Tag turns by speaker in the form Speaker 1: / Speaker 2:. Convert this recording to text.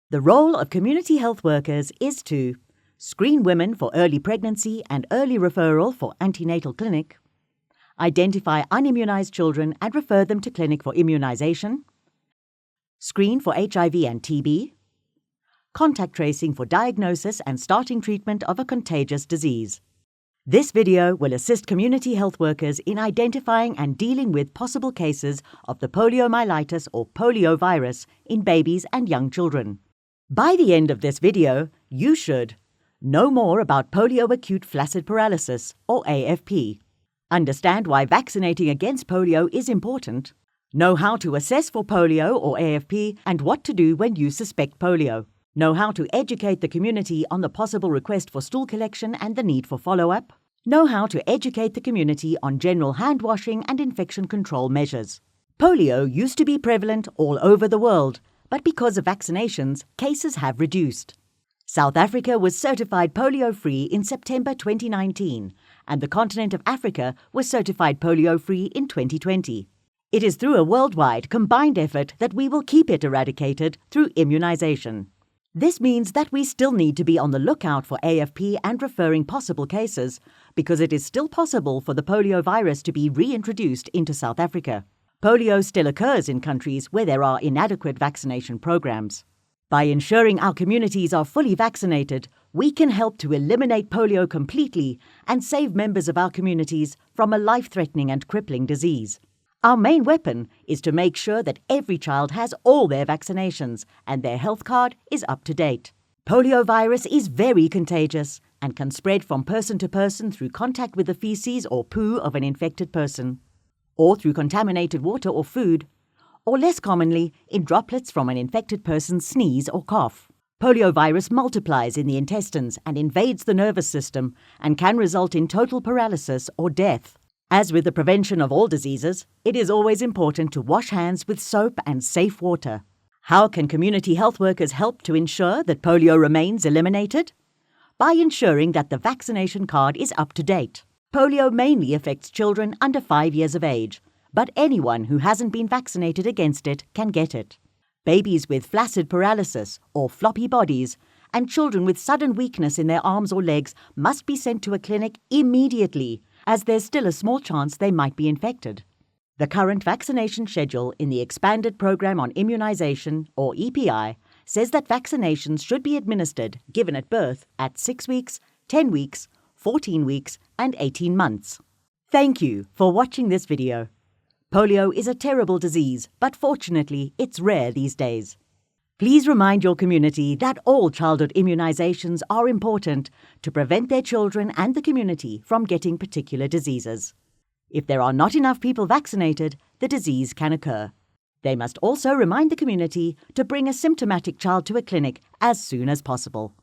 Speaker 1: The role of community health workers is to screen women for early pregnancy and early referral for antenatal clinic, identify unimmunized children and refer them to clinic for immunization, screen for HIV and TB, contact tracing for diagnosis and starting treatment of a contagious disease. This video will assist community health workers in identifying and dealing with possible cases of the poliomyelitis or polio virus in babies and young children. By the end of this video, you should know more about polio acute flaccid paralysis or AFP, understand why vaccinating against polio is important, know how to assess for polio or AFP and what to do when you suspect polio, know how to educate the community on the possible request for stool collection and the need for follow-up, know how to educate the community on general hand washing and infection control measures. Polio used to be prevalent all over the world, but because of vaccinations, cases have reduced. South Africa was certified polio-free in September 2019, and the continent of Africa was certified polio-free in 2020. It is through a worldwide combined effort that we will keep it eradicated through immunization. This means that we still need to be on the lookout for AFP and referring possible cases, because it is still possible for the polio virus to be reintroduced into South Africa. Polio still occurs in countries where there are inadequate vaccination programs. By ensuring our communities are fully vaccinated, we can help to eliminate polio completely and save members of our communities from a life-threatening and crippling disease. Our main weapon is to make sure that every child has all their vaccinations and their health card is up to date. Polio virus is very contagious and can spread from person to person through contact with the feces or poo of an infected person, or through contaminated water or food, or less commonly, in droplets from an infected person's sneeze or cough. Poliovirus multiplies in the intestines and invades the nervous system and can result in total paralysis or death. As with the prevention of all diseases, it is always important to wash hands with soap and safe water. How can community health workers help to ensure that polio remains eliminated? By ensuring that the vaccination card is up to date. Polio mainly affects children under 5 years of age, but anyone who hasn't been vaccinated against it can get it. Babies with flaccid paralysis or floppy bodies and children with sudden weakness in their arms or legs must be sent to a clinic immediately, as there's still a small chance they might be infected. The current vaccination schedule in the Expanded Program on Immunization, or EPI, says that vaccinations should be administered, given at birth, at 6 weeks, 10 weeks, 14 weeks, and 18 months. Thank you for watching this video. Polio is a terrible disease, but fortunately, it's rare these days. Please remind your community that all childhood immunizations are important to prevent their children and the community from getting particular diseases. If there are not enough people vaccinated, the disease can occur. They must also remind the community to bring a symptomatic child to a clinic as soon as possible.